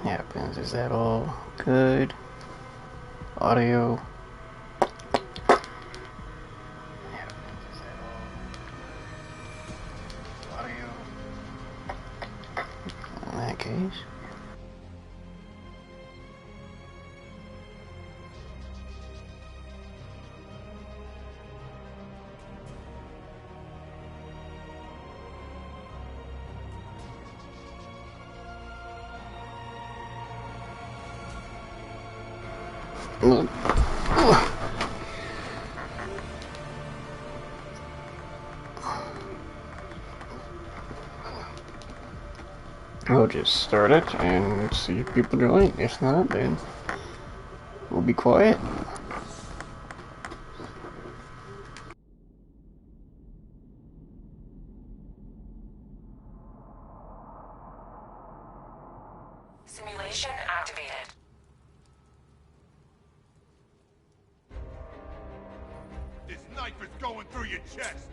happens. Is that all good? Audio. In that case. We'll just start it and see if people join. If not, then we'll be quiet. Simulation activated. This knife is going through your chest.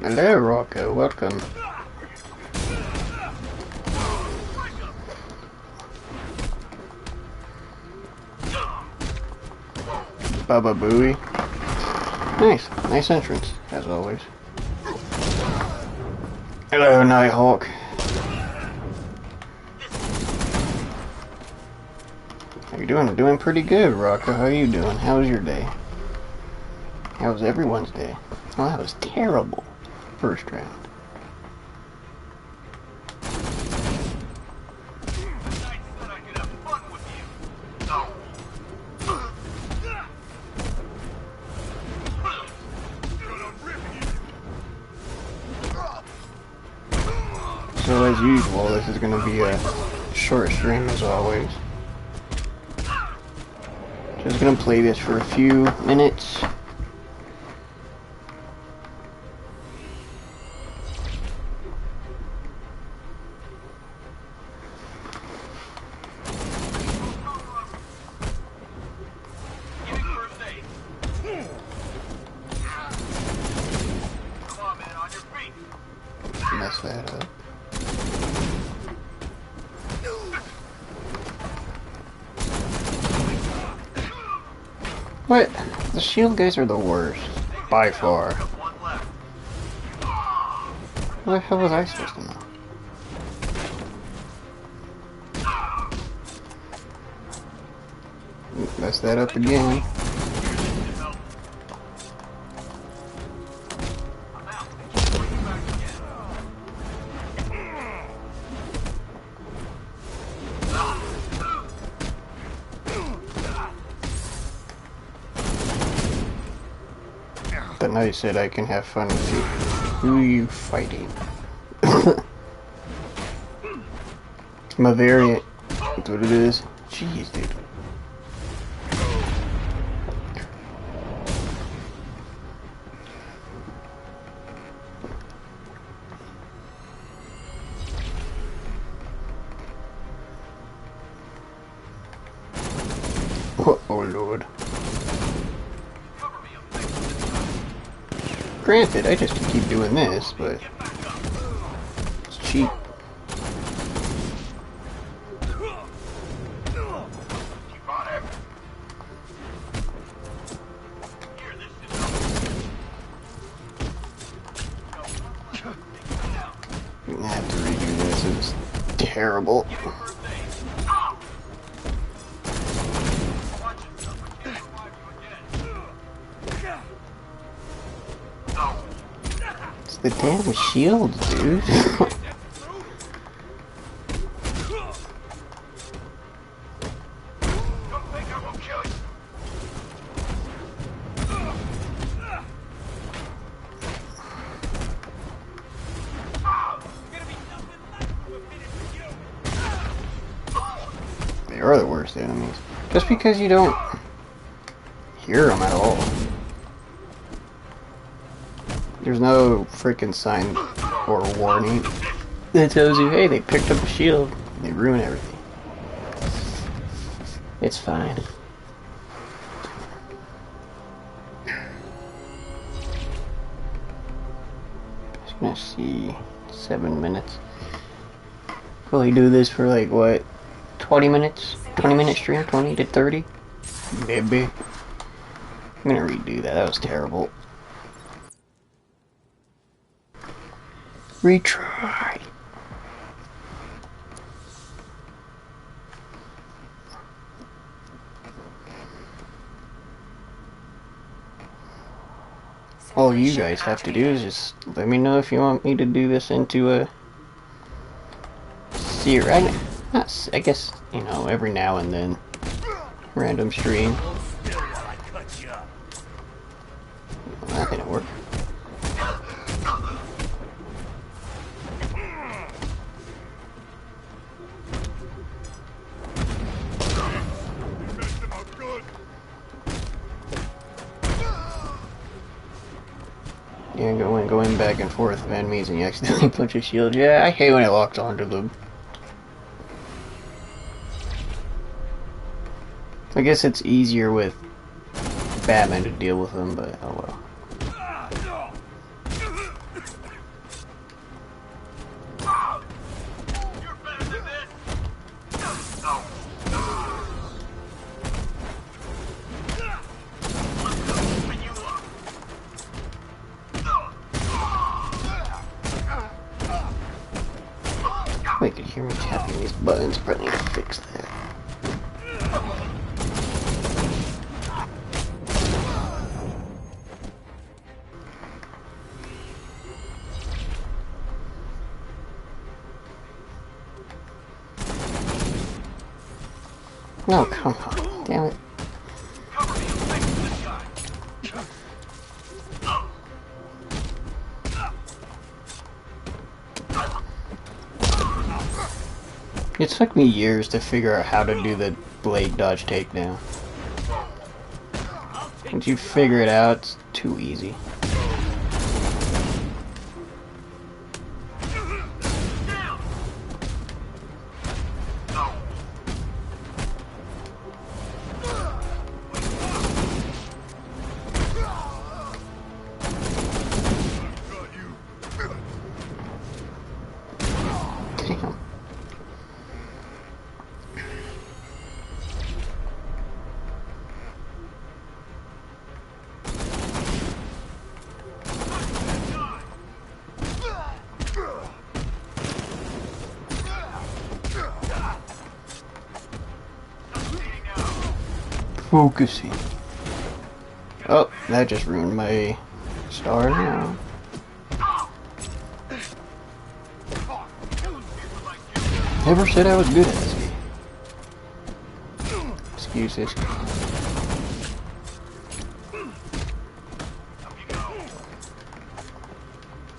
Hello, Rocco. Welcome. Baba Booey. Nice entrance, as always. Hello, Nighthawk. How you doing? Doing pretty good, Rocco. How you doing? How's your day? How's everyone's day? Oh, that was terrible. First round. So as usual, this is going to be a short stream as always. Just going to play this for a few minutes. Mess that up. What? The shield guys are the worst. By far. What the hell was I supposed to know? Mess that up again. But now you said I can have fun with you. Who are you fighting? My variant. That's what it is. Jeez, dude. Oh lord. Granted, I just keep doing this, but it's cheap. I'm gonna have to redo this. It's terrible. It's the damn shield, dude. They are the worst enemies. Just because you don't hear them at all. There's no freaking sign or warning that tells you, hey, they picked up a shield. They ruin everything. It's fine. Just Let's see, 7 minutes. Will he do this for like what? 20 minutes? 20-minute stream? 20 to 30? Maybe. I'm gonna redo that. That was terrible. Retry. All you guys have to do is just let me know if you want me to do this into a series. I guess, you know, every now and then. Random stream. That didn't work. Yeah, going back and forth of enemies and you accidentally punch a shield. Yeah, I hate when it locks onto them. I guess it's easier with Batman to deal with them, but oh well. I could hear me tapping these buttons, but I need to fix that. No, come on, damn it. It took me years to figure out how to do the blade dodge takedown. Once you figure it out, it's too easy. Damn. Focusing. Oh, that just ruined my star now. Never said I was good at this game. Excuses.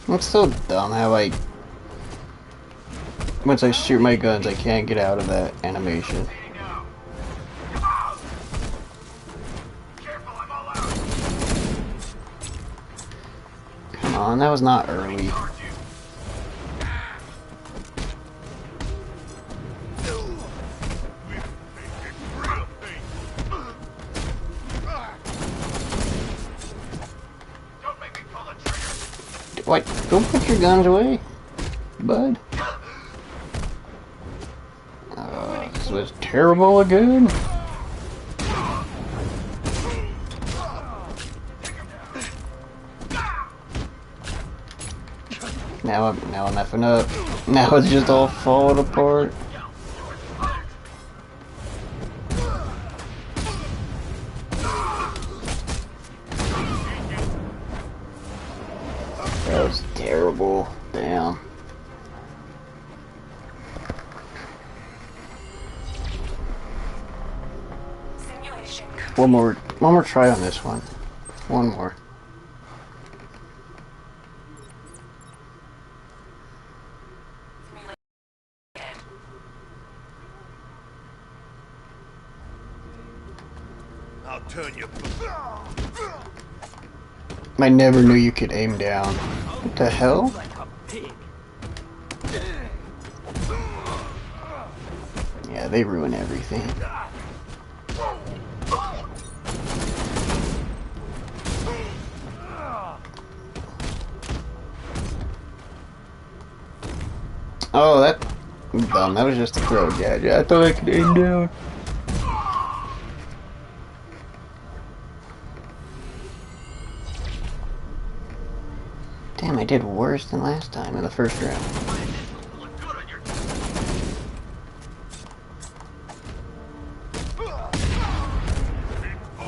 It's so dumb how once I shoot my guns I can't get out of that animation. Come on, that was not early. What? Don't put your guns away, bud. This was terrible again. Now I'm effing up. Now it's just all falling apart. That was terrible. Damn. One more try on this one. One more. I'll turn you. I never knew you could aim down. What the hell? Yeah, they ruin everything. Oh, that... I'm dumb. That was just a throw gadget. I thought I could aim down. Damn, I did worse than last time in the first round.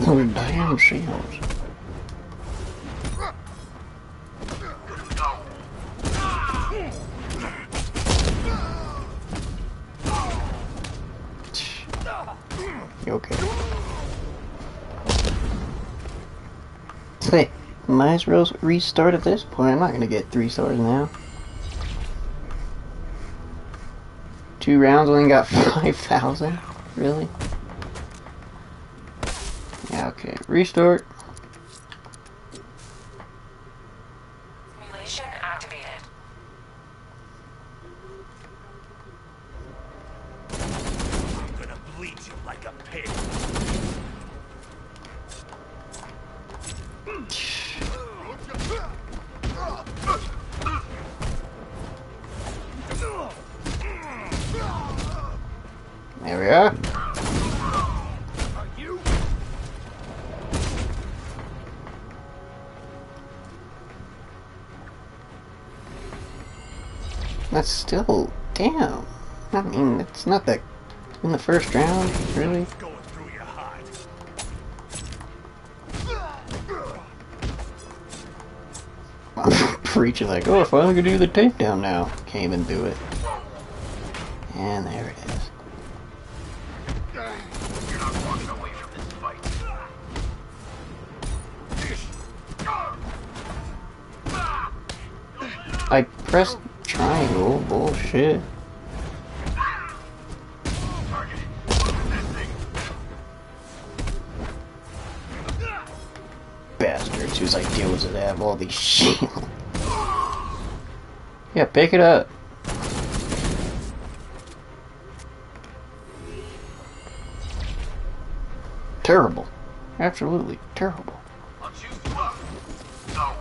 Oh, damn shields. You okay? Hey, might as well restart at this point. I'm not gonna get 3 stars now. 2 rounds, only got 5,000? Really? Yeah, okay. Restart. Simulation activated. I'm gonna bleed you like a pig. There we are. Are you? That's still... Damn. I mean, it's not that... In the first round, really? It's going through your heart. Preaching like, oh, I finally can do the takedown now. Can't even do it. And there it is. You're not walking away from this fight. I pressed triangle. Bullshit. Bastards whose idea was to have all these shields. Yeah, pick it up. Terrible. Absolutely terrible. I'll choose you up. No.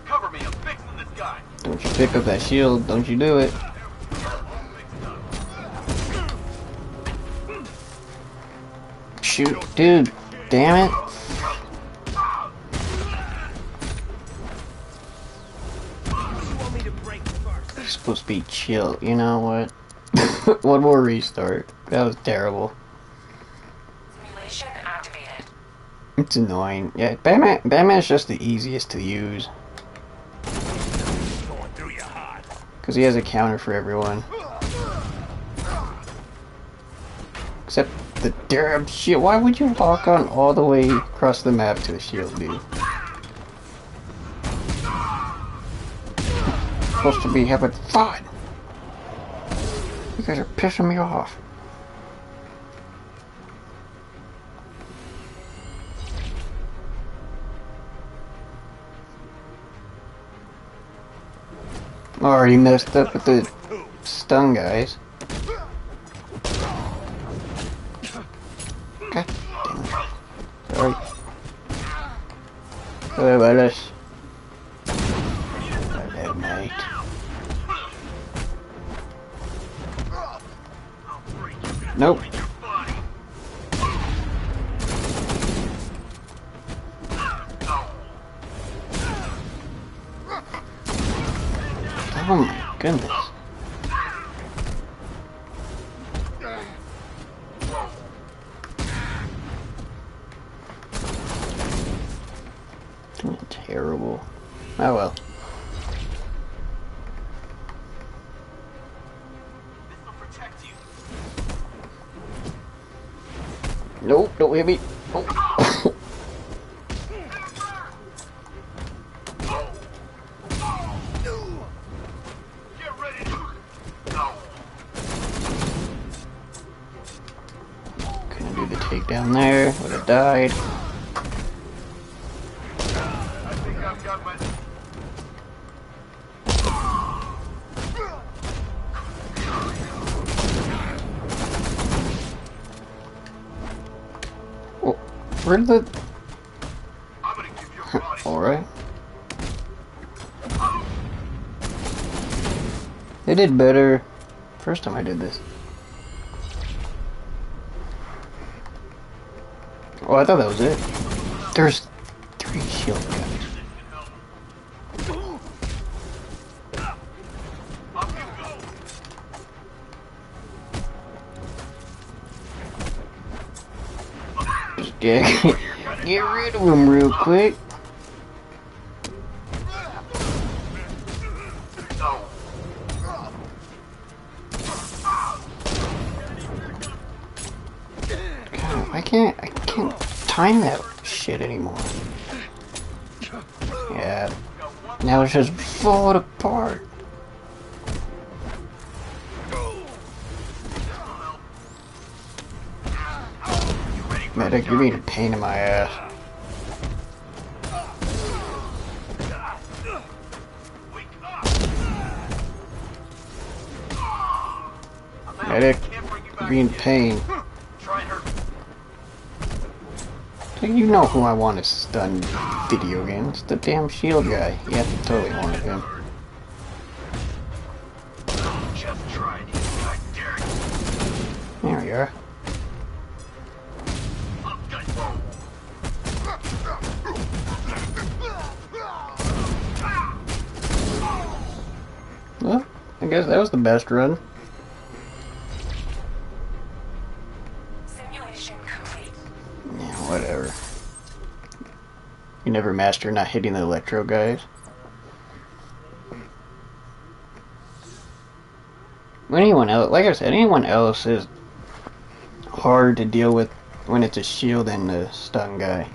Cover me, I'm fixing this guy. Don't you pick up that shield. Don't you do it. Shoot, dude. Damn it. It's supposed to be chill. You know what? One more restart. That was terrible. Simulation activated. It's annoying. Yeah, Batman's just the easiest to use. Going through your heart. Because he has a counter for everyone. Except the damn shit. Why would you walk on all the way across the map to the shield, dude? Supposed to be having fun. You guys are pissing me off. Already messed up with the stun guys. God damn it. Sorry. Sorry about this. Hello, mate. Nope. Oh my goodness. Terrible. Oh well. Nope, don't hit me. Oh. Couldn't do the takedown there. Would have died. I think I've got Oh, where'd the... Alright. They did better first time I did this. Oh, I thought that was it. There's 3 shield guys. Just get rid of them real quick. I can't time that shit anymore. Yeah. Now it's just falling apart. Medic, you're being a pain in my ass. Medic, you're being a pain. You know who I want to stun video games. The damn shield guy. You have to totally want him. There we are. Well, I guess that was the best run. Whatever. You never master not hitting the electro guys. Anyone else, like I said, anyone else is hard to deal with when it's a shield and a stun guy.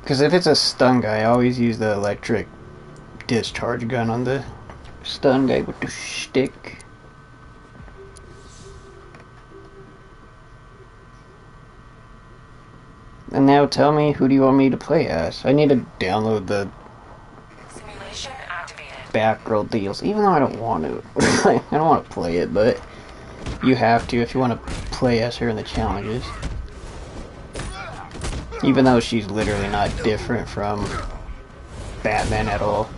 Because if it's a stun guy, I always use the electric discharge gun on the stun guy with the stick. And now tell me, who do you want me to play as? I need to download the Simulation activated. Batgirl DLC, even though I don't want to. I don't want to play it, but you have to if you want to play as her in the challenges. Even though she's literally not different from Batman at all.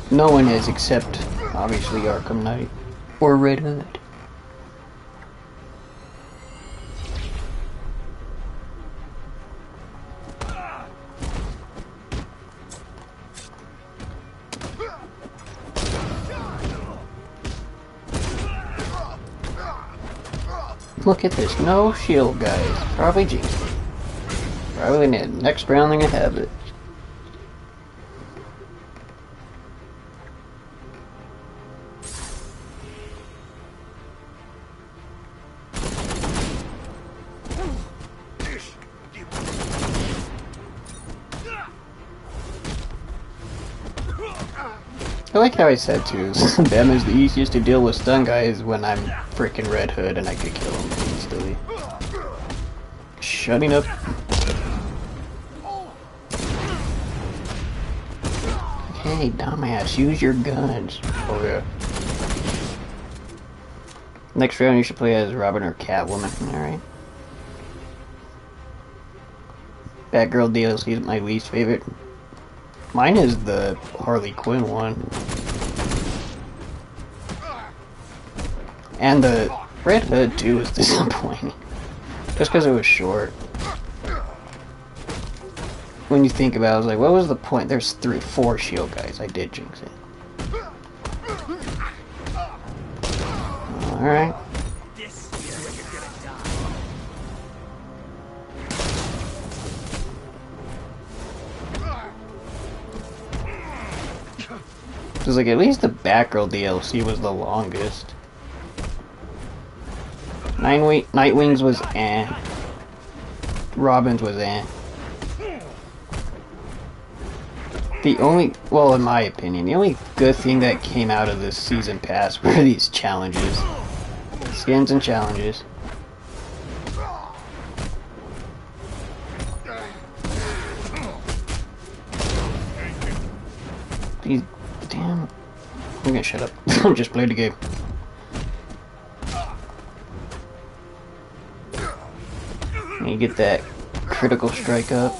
No one is except, obviously, Arkham Knight. Or Red Hood. Look at this, no shield guys. Probably jinxed it. Probably next round they're gonna have it. I like how I said too, them is the easiest to deal with stun guys when I'm freaking Red Hood and I could kill him instantly. Shutting up. Hey dumbass, use your guns. Oh yeah. Next round you should play as Robin or Catwoman, alright? Batgirl DLC is my least favorite. Mine is the Harley Quinn one. And the Red Hood too was disappointing. Just because it was short. When you think about it, I was like, what was the point? There's 4 shield guys. I did jinx it. Alright. Because, like, at least the Batgirl DLC was the longest. Nightwing's was eh. Robin's was eh. The only, well, in my opinion, the only good thing that came out of this season pass were these challenges. Skins and challenges. damn. I'm gonna shut up. Just play the game. And you get that critical strike up.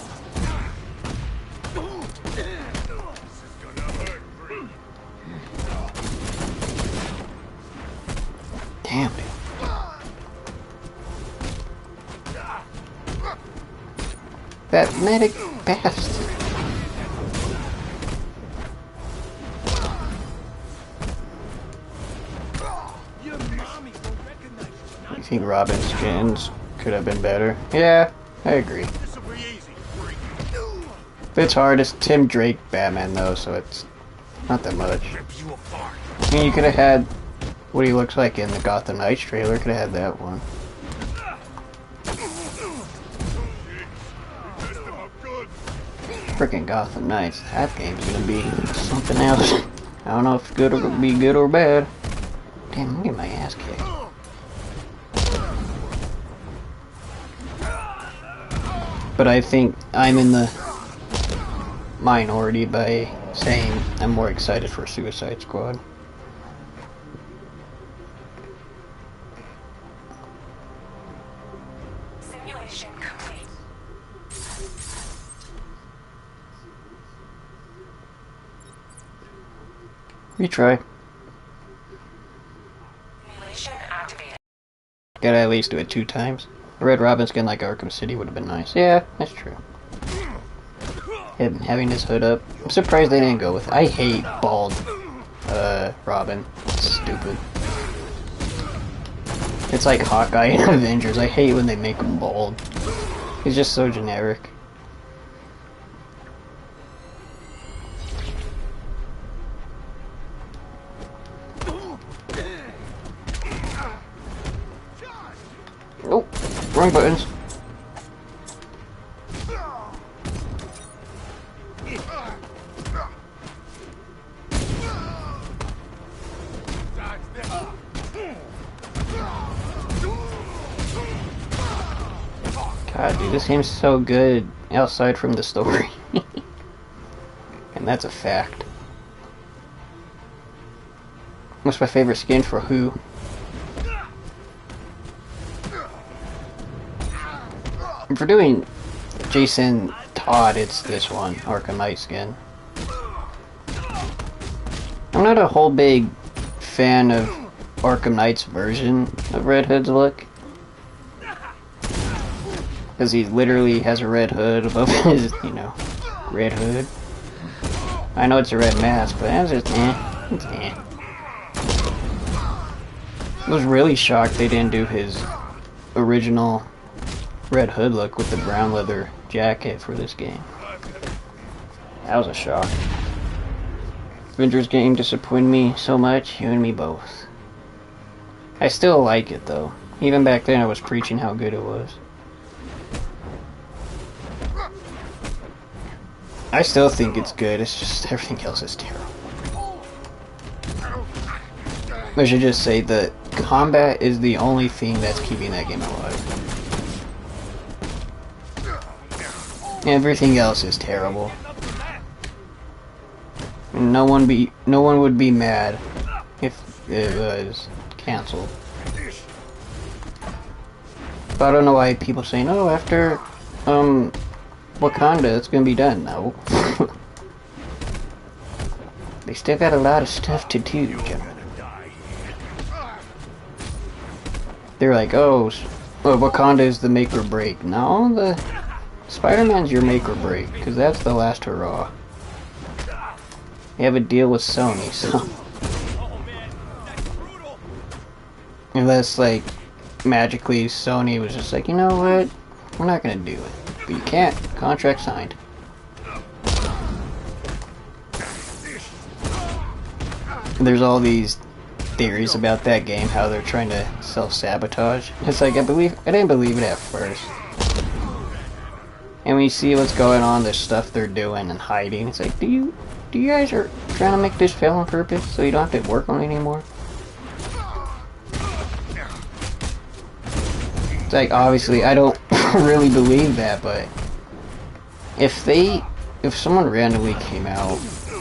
Damn, dude. That medic bastard. You think Robin's skins could have been better? Yeah, I agree. It's hard. It's Tim Drake Batman though, so it's not that much. I mean, you could have had what he looks like in the Gotham Knights trailer. Could have had that one. Freaking Gotham Knights. That game's gonna be something else. I don't know if it's good or gonna be good or bad. Damn, I'm getting my ass kicked. But I think I'm in the minority by saying I'm more excited for Suicide Squad. Simulation complete. Retry. Simulation activated. Gotta at least do it 2 times. A Red Robin skin like Arkham City would have been nice. Yeah, that's true. Him having his hood up. I'm surprised they didn't go with it. I hate bald Robin. It's stupid. It's like Hawkeye in Avengers. I hate when they make him bald. He's just so generic. Oh, wrong buttons. God, dude, this game's so good outside from the story. And that's a fact. What's my favorite skin for who? And for doing Jason Todd, it's this one, Arkham Knight skin. I'm not a whole big fan of Arkham Knight's version of Red Hood's look. Because he literally has a red hood above his, you know, red hood. I know it's a red mask, but that's just it's I was really shocked they didn't do his original Red Hood look with the brown leather jacket for this game. That was a shock. Avengers game disappointed me so much, you and me both. I still like it though. Even back then I was preaching how good it was. I still think it's good, it's just everything else is terrible. I should just say that combat is the only thing that's keeping that game alive. Everything else is terrible. No one would be mad if it was cancelled. But I don't know why people say no after Wakanda it's gonna be done. No. They still got a lot of stuff to do, gentlemen. They're like, oh, Wakanda is the make or break. No, the Spider-Man's your make or break, because that's the last hurrah. You have a deal with Sony, so... Unless, like, magically Sony was just like, you know what? We're not gonna do it. But you can't. Contract signed. And there's all these theories about that game, how they're trying to self-sabotage. It's like, I didn't believe it at first. And when you see what's going on, the stuff they're doing and hiding, it's like, do you guys are trying to make this fail on purpose so you don't have to work on it anymore? It's like, obviously, I don't really believe that, but if someone randomly came out,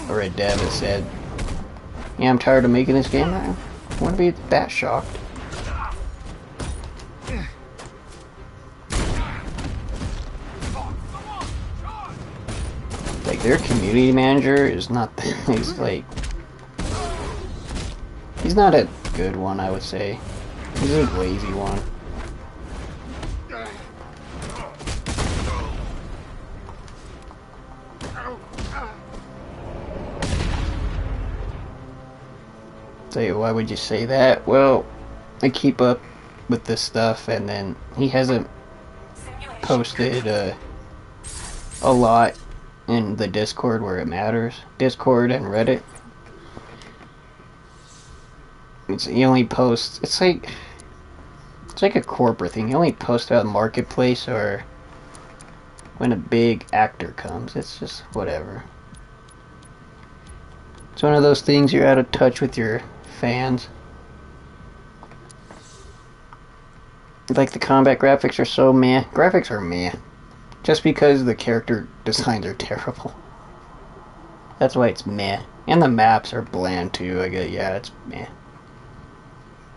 or a dev and said, Yeah, I'm tired of making this game. I want to be that shocked. Like, their community manager is not, he's like, he's not a good one, I would say. He's a lazy one. Say, why would you say that? Well, I keep up with this stuff, and then he hasn't posted a lot in the Discord where it matters. Discord and Reddit. He only posts. It's like a corporate thing. He only posts about Marketplace or when a big actor comes. It's just whatever. It's one of those things you're out of touch with your fans. Like, the combat graphics are so meh. Graphics are meh. Just because the character designs are terrible. That's why it's meh. And the maps are bland too. I get, yeah, it's meh.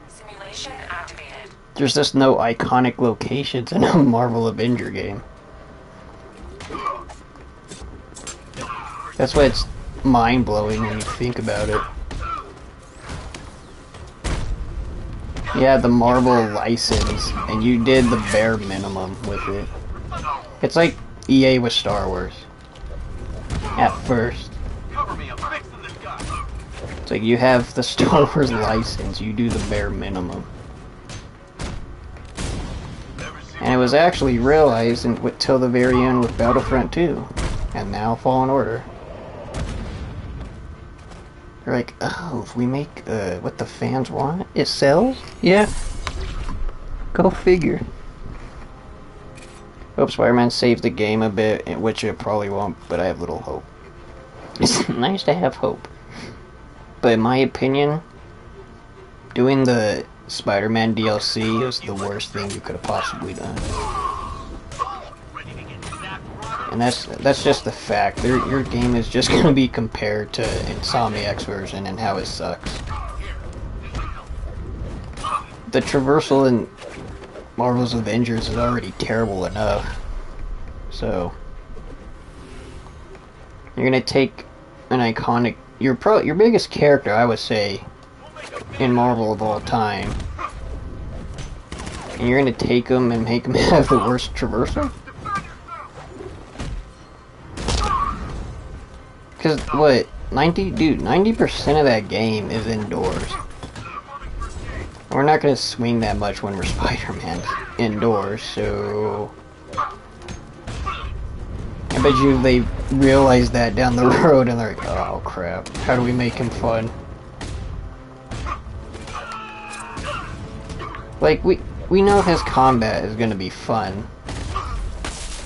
Simulation activated. There's just no iconic locations in a Marvel Avenger game. That's why it's mind-blowing when you think about it. Yeah, the Marvel license, and you did the bare minimum with it. It's like EA with Star Wars. At first. It's like you have the Star Wars license, you do the bare minimum. And it was actually realized until the very end with Battlefront 2. And now Fallen Order. They're like, oh, if we make what the fans want, it sells? Yeah. Go figure. Hope Spider-Man saves the game a bit, which it probably won't, but I have little hope. It's nice to have hope. But in my opinion, doing the Spider-Man DLC was the worst thing you could have possibly done. And that's just the fact. Your game is just going to be compared to Insomniac's version and how it sucks. The traversal in Marvel's Avengers is already terrible enough. So you're going to take an iconic, your biggest character, I would say, in Marvel of all time, and you're going to take him and make him have the worst traversal? Because, what, 90% of that game is indoors. We're not going to swing that much when we're Spider-Man indoors, so I bet you they realize that down the road and they're like, oh crap, how do we make him fun? Like, we know his combat is going to be fun.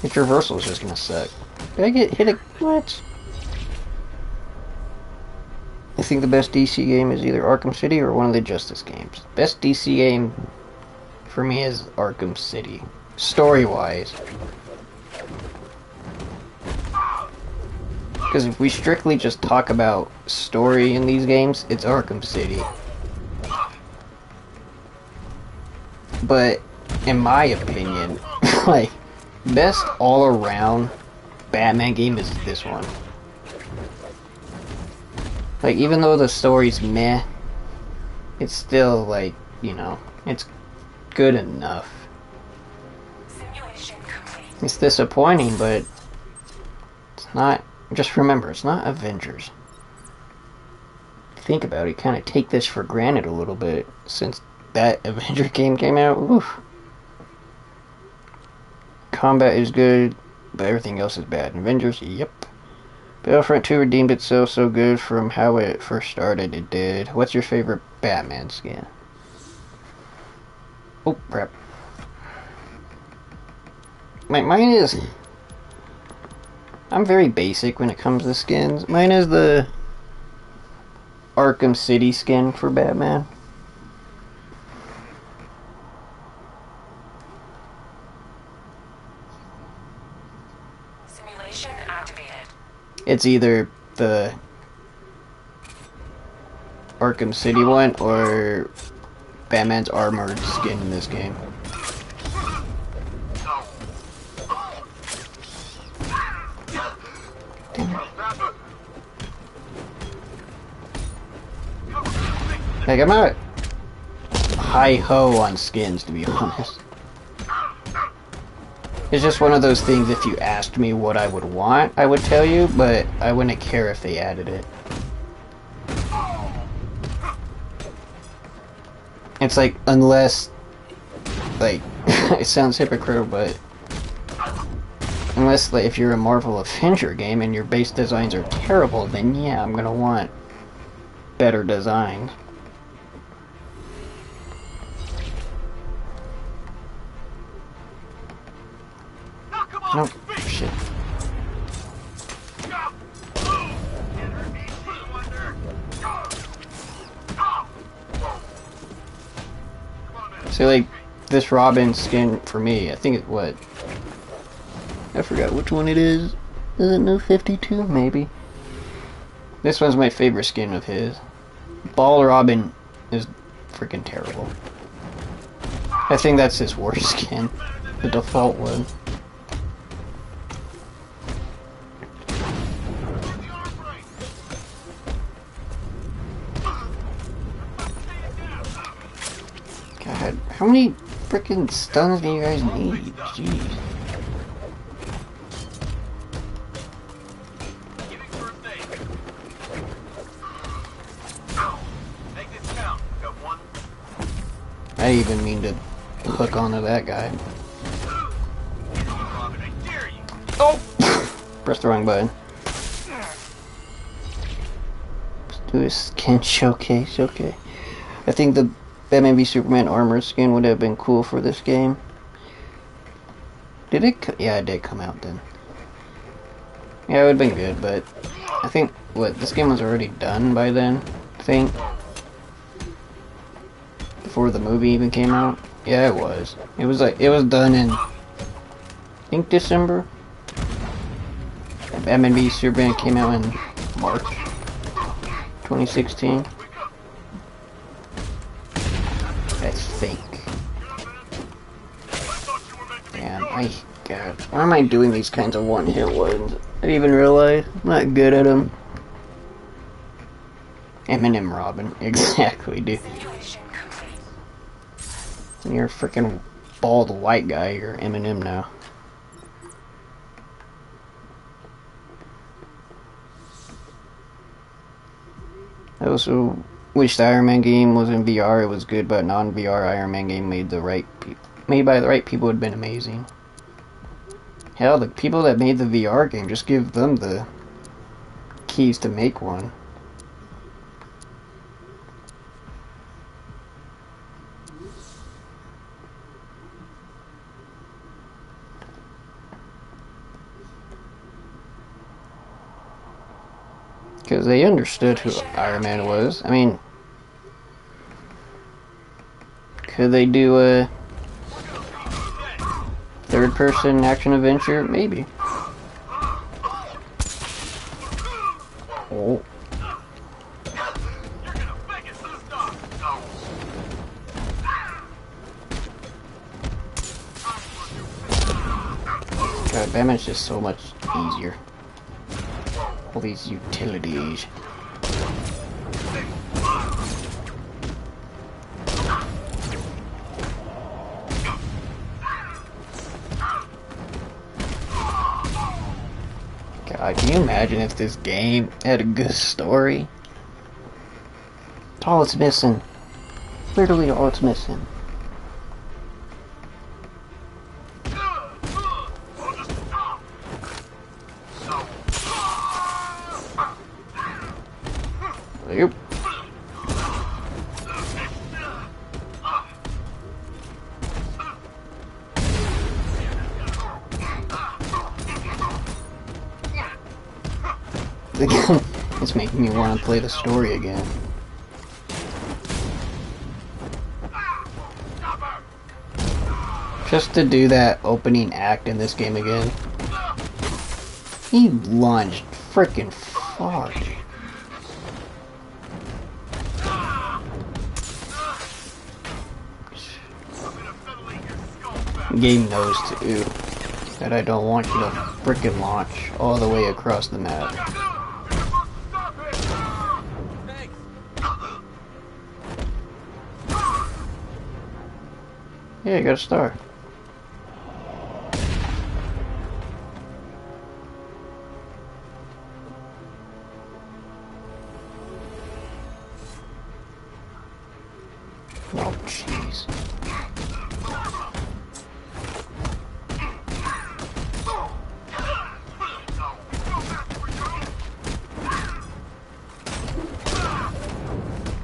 His traversal is just going to suck. Did I get hit what? I think the best DC game is either Arkham City or one of the Justice games. Best DC game for me is Arkham City. Story-wise. Because if we strictly just talk about story in these games, it's Arkham City. But, in my opinion, like, best all-around Batman game is this one. Like, even though the story's meh, it's still, like, you know, it's good enough. Simulation complete. It's disappointing, but it's not, just remember, it's not Avengers. Think about it, kind of take this for granted a little bit, since that Avenger game came out. Oof. Combat is good, but everything else is bad. Avengers, yep. Battlefront 2 redeemed itself so good from how it first started, it did. What's your favorite Batman skin? Oh, crap. Mine is... I'm very basic when it comes to skins. Mine is the Arkham City skin for Batman. Simulation activated. It's either the Arkham City one or Batman's armored skin in this game. Like, I'm not hi-ho on skins, to be honest. It's just one of those things, if you asked me what I would want, I would tell you, but I wouldn't care if they added it. It's like, unless, like, it sounds hypocritical, but unless, like, if you're a Marvel Avenger game and your base designs are terrible, then yeah, I'm gonna want better designs. Nope. Shit. So, like, this Robin skin for me, I think it what? I forgot which one it is. Is it New 52? Maybe. This one's my favorite skin of his. Ball Robin is freaking terrible. I think that's his worst skin. The default one. God, how many freaking stuns do you guys need? Jeez. I even mean to hook onto that guy. Oh! Pressed the wrong button. Let's do a skin showcase, okay. I think the Batman v Superman armor skin would have been cool for this game. Did it? Yeah, it did come out then. Yeah, it would have been good, but I think, what, this game was already done by then, I think? Before the movie even came out? Yeah, it was. It was like, it was done in, I think, December? Batman v Superman came out in March 2016. That's fake. Damn, God, why am I doing these kinds of one-hit ones? I didn't even realize. I'm not good at them. Eminem Robin. Exactly, dude. You're a freaking bald white guy, you're Eminem now. I also wish the Iron Man game was in VR. It was good, but non-VR Iron Man game made by the right people would have been amazing. Hell, the people that made the VR game, just give them the keys to make one. Because they understood who Iron Man was. I mean, could they do a third-person action-adventure? Maybe. Oh. God, Batman's just so much easier. All these utilities. God, can you imagine if this game had a good story? It's all it's missing. Literally all it's missing. Yep. It's making me want to play the story again. Just to do that opening act in this game again. He lunged freaking far. Game knows too that I don't want you to frickin' launch all the way across the map. Yeah, you got a star. Oh, jeez.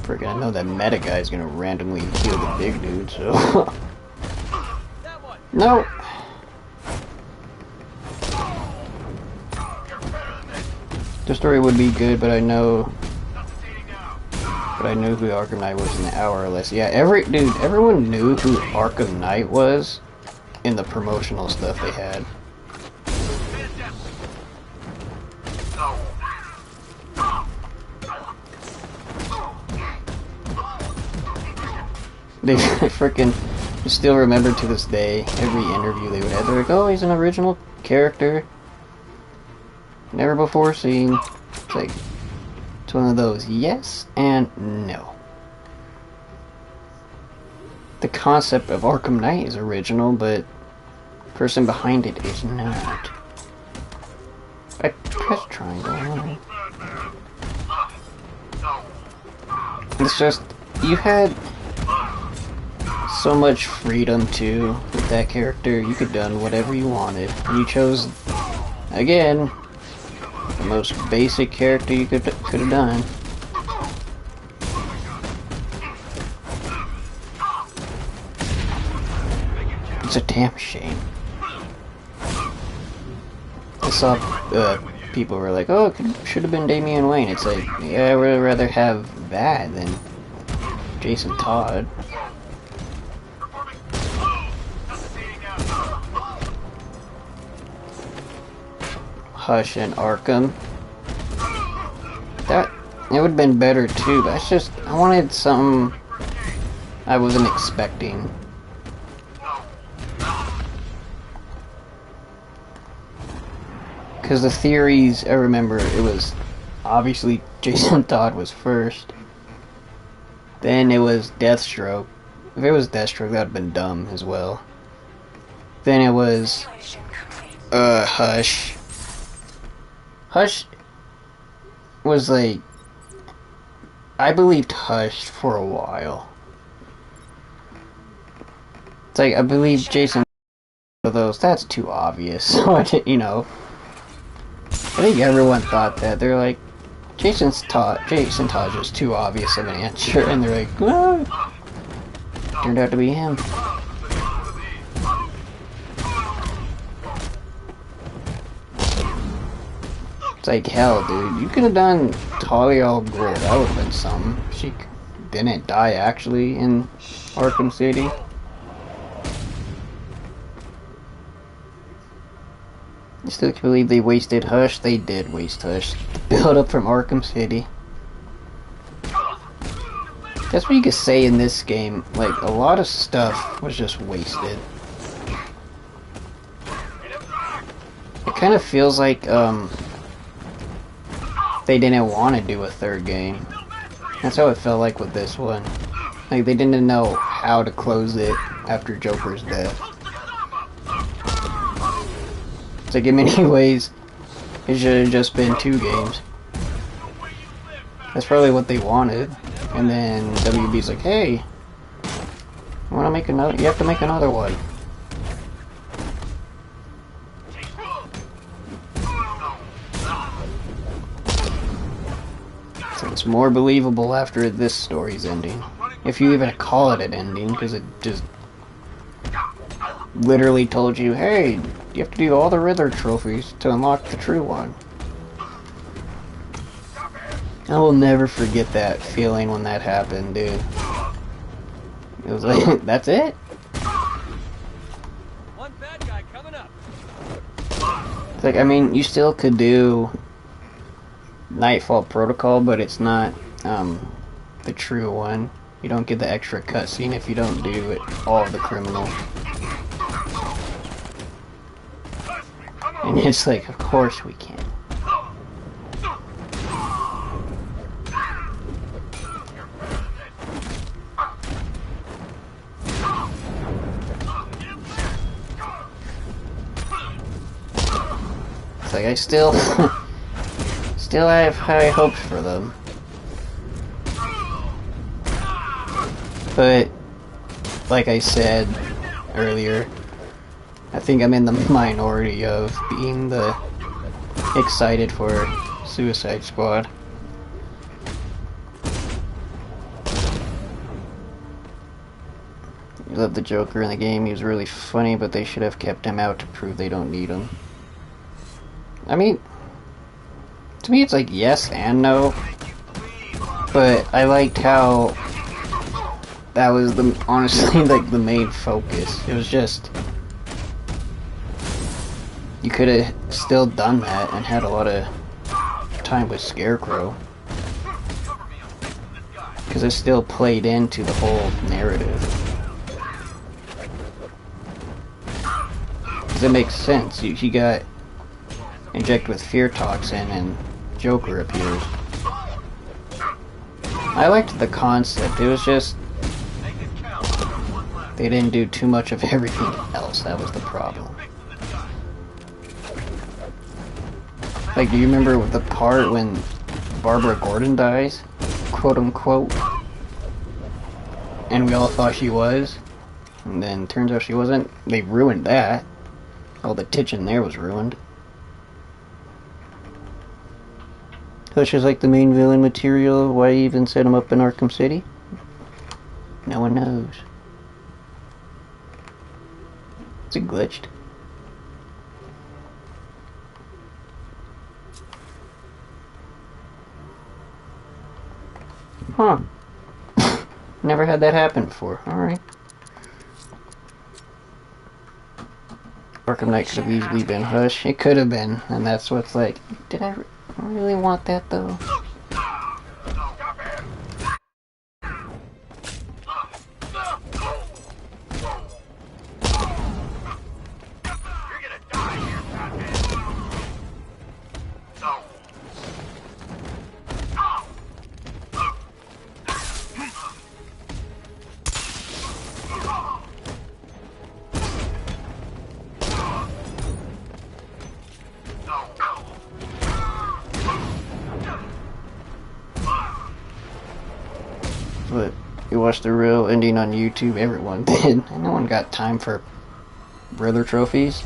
Friggin', I know that meta guy is gonna randomly heal the big dude, so... No! The story would be good, but I know... But I knew who Arkham Knight was in an hour or less. Yeah, everyone knew who Arkham Knight was in the promotional stuff they had. They freaking still remember to this day every interview they would have. They're like, oh, he's an original character. Never before seen. It's like, it's one of those yes and no. The concept of Arkham Knight is original, but the person behind it is not. I press triangle. It's just, you had so much freedom too with that character. You could have done whatever you wanted. You chose, again, the most basic character you could have done. It's a damn shame. I saw people were like, "Oh, it should have been Damian Wayne." It's like, yeah, I would rather have that than Jason Todd. Hush and Arkham. That it would have been better too, but it's just I wanted something I wasn't expecting. Because the theories, I remember it was obviously Jason Todd was first. Then it was Deathstroke. If it was Deathstroke, that would have been dumb as well. Then it was Hush. Hush was like, I believed Hush for a while. It's like, I believed Jason for those, that's too obvious. So, you know, I think everyone thought that. They're like, Jason Todd's just too obvious of an answer. And they're like, oh, turned out to be him. It's like, hell, dude, you could have done Talia al Ghul. That would have been something. She didn't die, actually, in Arkham City. I still can't believe they wasted Hush. They did waste Hush. The build up from Arkham City. That's what you could say in this game. Like, a lot of stuff was just wasted. It kind of feels like, they didn't want to do a third game. That's how it felt like with this one. Like, they didn't know how to close it after Joker's death. It's like, in many ways, it should have just been 2 games. That's probably what they wanted. And then WB's like, hey, you wanna make another? You have to make another one. So it's more believable after this story's ending. If you even call it an ending, because it just literally told you, hey, you have to do all the Riddler trophies to unlock the true one. I will never forget that feeling when that happened, dude. It was like, that's it? One bad guy coming up. It's like, I mean, you still could do Nightfall Protocol, but it's not the true one. You don't get the extra cutscene if you don't do it, all of the criminal. And it's like, of course we can. It's like I still have high hopes for them. But like I said earlier, I think I'm in the minority of being the excited for Suicide Squad. I love the Joker in the game. He was really funny, but they should have kept him out to prove they don't need him. I mean, to me it's like yes and no, but I liked how that was honestly like the main focus. It was just, you could have still done that and had a lot of time with Scarecrow, because it still played into the whole narrative. Because it makes sense. He got injected with fear toxin and Joker appears. I liked the concept. It was just they didn't do too much of everything else. That was the problem. Like, do you remember the part when Barbara Gordon dies? Quote unquote. And we all thought she was. And then turns out she wasn't. They ruined that. All the tension there was ruined. Which is like the main villain material. Why even set him up in Arkham City? No one knows. Is it glitched? Huh. Never had that happen before. Alright. Arkham Knight could have easily been Hush. It could have been, and that's what's like, did I really want that though? But you watched the real ending on YouTube, everyone did. And no one got time for Riddler trophies.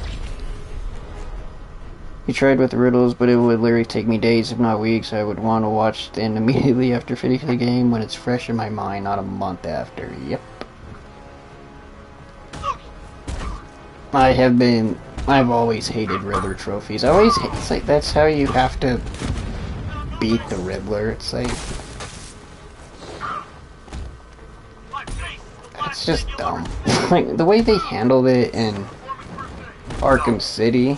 He tried with the riddles, but it would literally take me days, if not weeks. I would want to watch the end immediately after finishing the game when it's fresh in my mind, not a month after. Yep. I've always hated Riddler trophies. It's like, that's how you have to beat the Riddler. It's like, it's just dumb. Like, the way they handled it in Arkham City,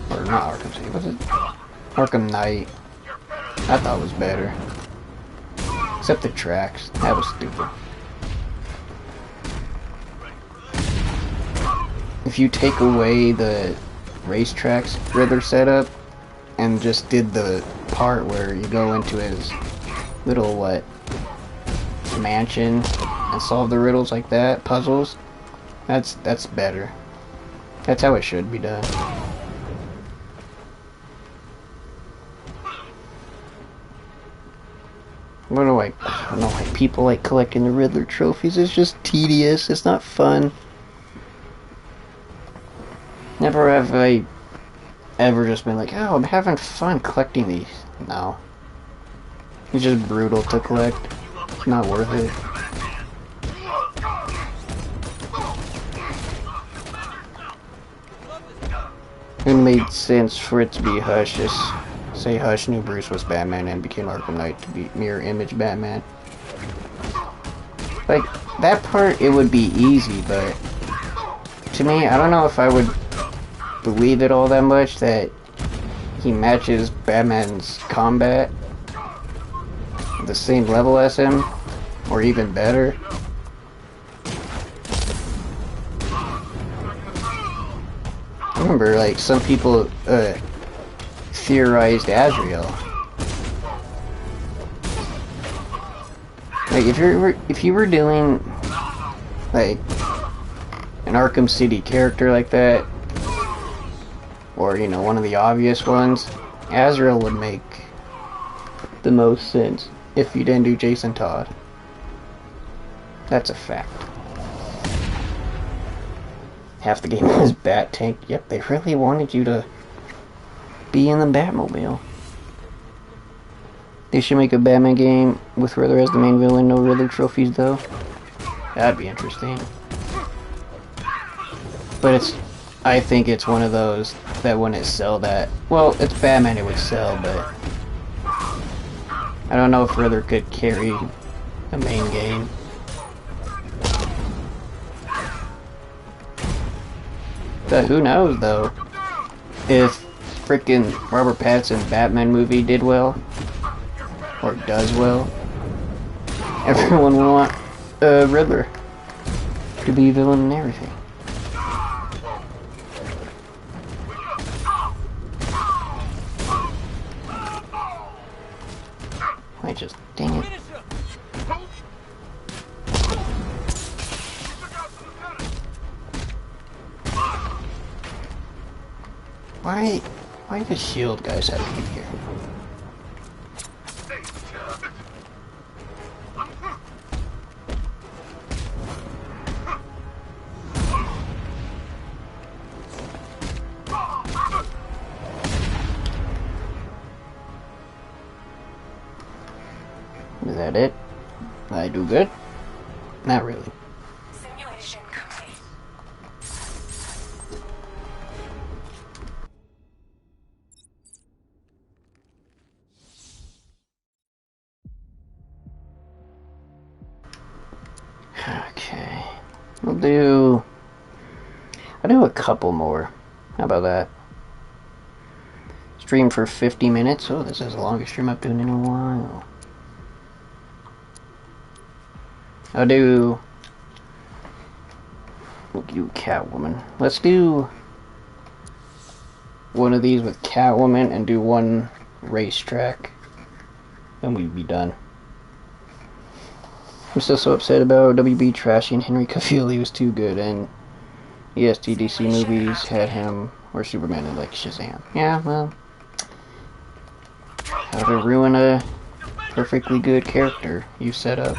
or not Arkham City, was it? Arkham Knight, I thought was better. Except the tracks, that was stupid. If you take away the racetracks Riddler setup and just did the part where you go into his little, mansion and solve the riddles like that, puzzles, that's better. That's how it should be done. I don't know why people like collecting the Riddler trophies. It's just tedious. It's not fun. Never have I ever just been like, oh, I'm having fun collecting these. No. It's just brutal to collect. It's not worth it. It made sense for it to be Hush. Just say Hush knew Bruce was Batman and became Arkham Knight to be mirror image Batman. Like, that part, it would be easy, but to me, I don't know if I would believe it all that much that he matches Batman's combat at the same level as him, or even better. Remember, like, some people theorized Azrael. Like, if you were doing like an Arkham City character like that, or you know, one of the obvious ones, Azrael would make the most sense if you didn't do Jason Todd. That's a fact. Half the game was Bat Tank. Yep, they really wanted you to be in the Batmobile. They should make a Batman game with Riddler as the main villain, no Riddler trophies though. That'd be interesting. But I think it's one of those that wouldn't sell that. Well, it's Batman, it would sell, but I don't know if Riddler could carry a main game. But who knows though? If freaking Robert Pattinson Batman movie did well, or does well, everyone will want Riddler to be villain and everything. I just, dang it. Why the shield guys have to be here? Is that it? I do good? Not really. Simulation complete. Okay. I'll do a couple more. How about that? Stream for 50 minutes. Oh, this is the longest stream I've done in a while. We'll do Catwoman. Let's do one of these with Catwoman and do one racetrack. Then we'd be done. I'm still so upset about WB trashing Henry Cavill. He was too good, and the STDC movies had him, or Superman and like Shazam. Yeah, well, how to ruin a perfectly good character you set up.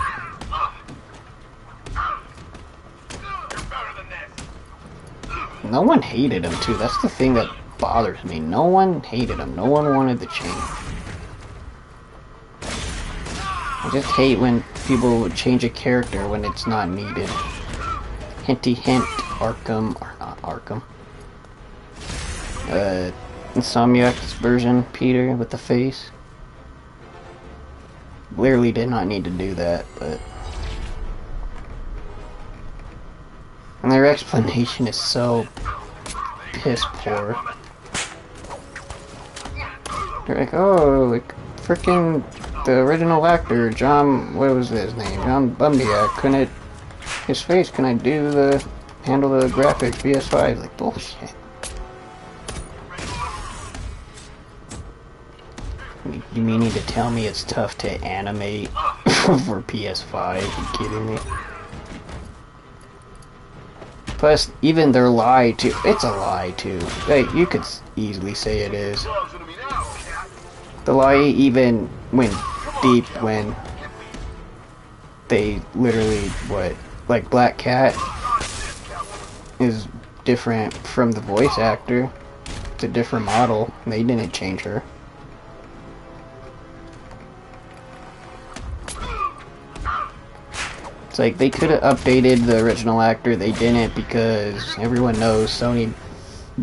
No one hated him too. That's the thing that bothers me. No one hated him. No one wanted the change. I just hate when people would change a character when it's not needed. Hinty hint, Arkham, or not Arkham. Insomniac's version, Peter with the face. Clearly did not need to do that, but... And their explanation is so piss poor. They're like, oh, like, frickin' the original actor, John, what was his name? John Bumbiak, his face couldn't handle the graphics, PS5, like, bullshit. You mean to tell me it's tough to animate for PS5? Are you kidding me? Plus, even their lie too. It's a lie too. Like, you could easily say it is. The lie even went deep when they literally, like Black Cat is different from the voice actor. It's a different model. They didn't change her. It's like they could have updated the original actor, they didn't because everyone knows Sony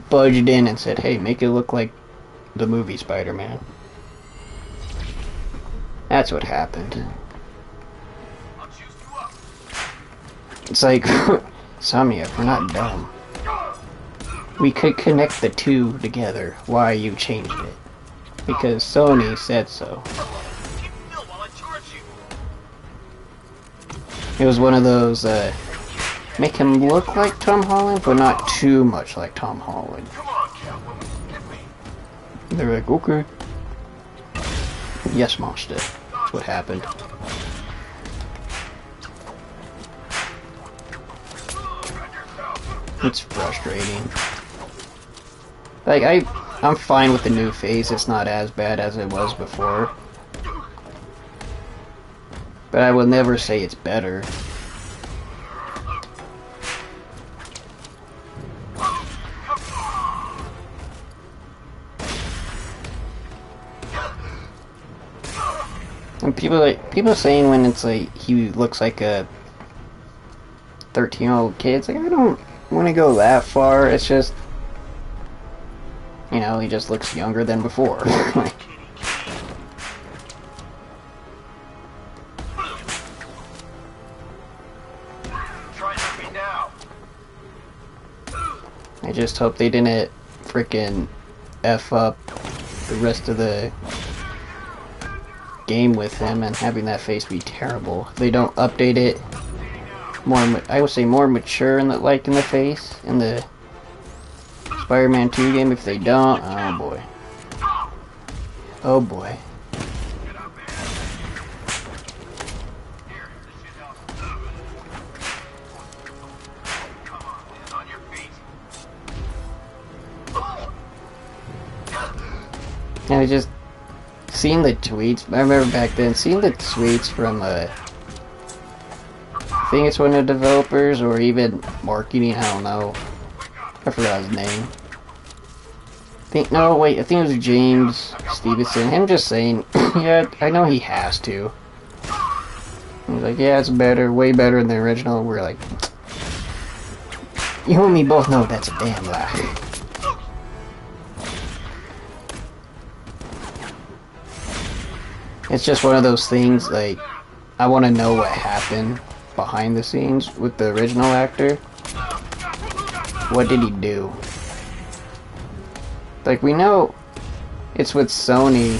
budged in and said, hey, make it look like the movie Spider-Man. That's what happened. It's like, Insomniac, we're not dumb. We could connect the two together. Why you changed it? Because Sony said so. It was one of those, make him look like Tom Holland, but not too much like Tom Holland. They're like, okay. Yes, monster. That's what happened. It's frustrating. Like, I'm fine with the new face. It's not as bad as it was before. But I will never say it's better. And people saying when it's like he looks like a 13-year-old kid, it's like I don't want to go that far. It's just, you know, he just looks younger than before. I just hope they didn't frickin' F up the rest of the game with him and having that face be terrible. If they don't update it more, I would say more mature in the face in the Spider-Man 2 game. If they don't, oh boy. Oh boy. And I just seeing the tweets. I remember back then seeing the tweets from I think it's one of the developers or even marketing. I don't know. I forgot his name. I think it was James Stevenson. Him just saying, yeah, I know he has to. He's like, yeah, it's better, way better than the original. We're like, you and me both know that's a damn lie. It's just one of those things, like, I want to know what happened behind the scenes with the original actor. What did he do? Like, we know it's with Sony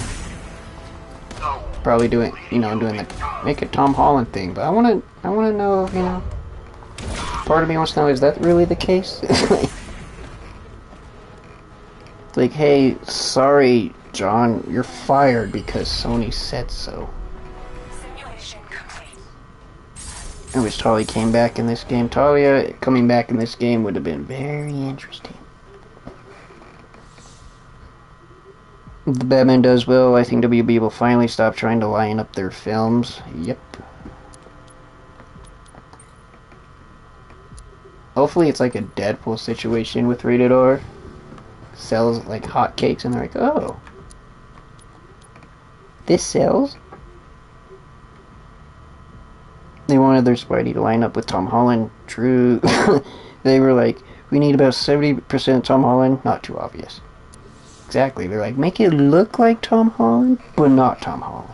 probably doing the make a Tom Holland thing, but I want to know, you know, part of me wants to know, is that really the case? Like, hey, sorry, John, you're fired because Sony said so. Simulation complete. I wish Talia came back in this game. Talia coming back in this game would have been very interesting. If the Batman does well, I think WB will finally stop trying to line up their films. Yep. Hopefully it's like a Deadpool situation with Rated R. Sells like hotcakes and they're like, oh, this sells? They wanted their Spidey to line up with Tom Holland. True. They were like, we need about 70% Tom Holland. Not too obvious. Exactly. They're like, make it look like Tom Holland, but not Tom Holland.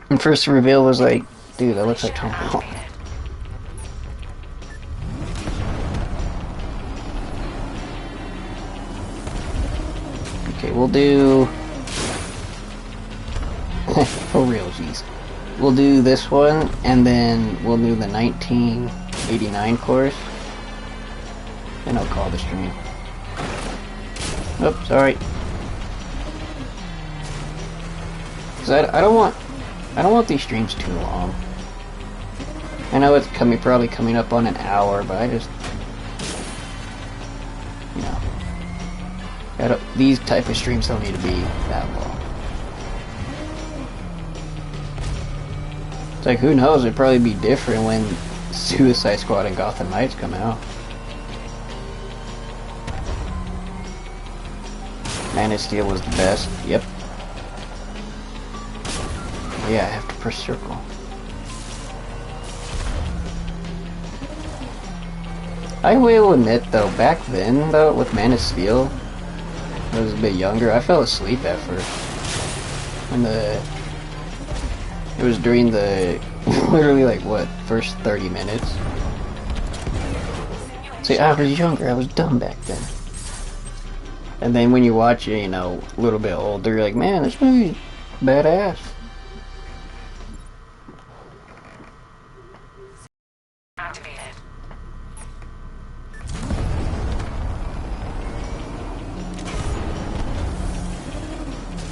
And first the reveal was like, dude, that looks like Tom Holland. Okay, we'll do... for realsies. We'll do this one, and then we'll do the 1989 course. And I'll call the stream. Oops, sorry. Cause I don't want these streams too long. I know it's probably coming up on an hour, but I just, you know, these type of streams don't need to be that long. It's like, who knows, it'd probably be different when Suicide Squad and Gotham Knights come out. Man of Steel was the best. Yep. Yeah, I have to press circle. I will admit though, back then though, with Man of Steel, I was a bit younger, I fell asleep at first. When it was during the, literally like what, first 30 minutes. See, I was younger, I was dumb back then. And then when you watch it, you know, a little bit older, you're like, man, this movie's badass.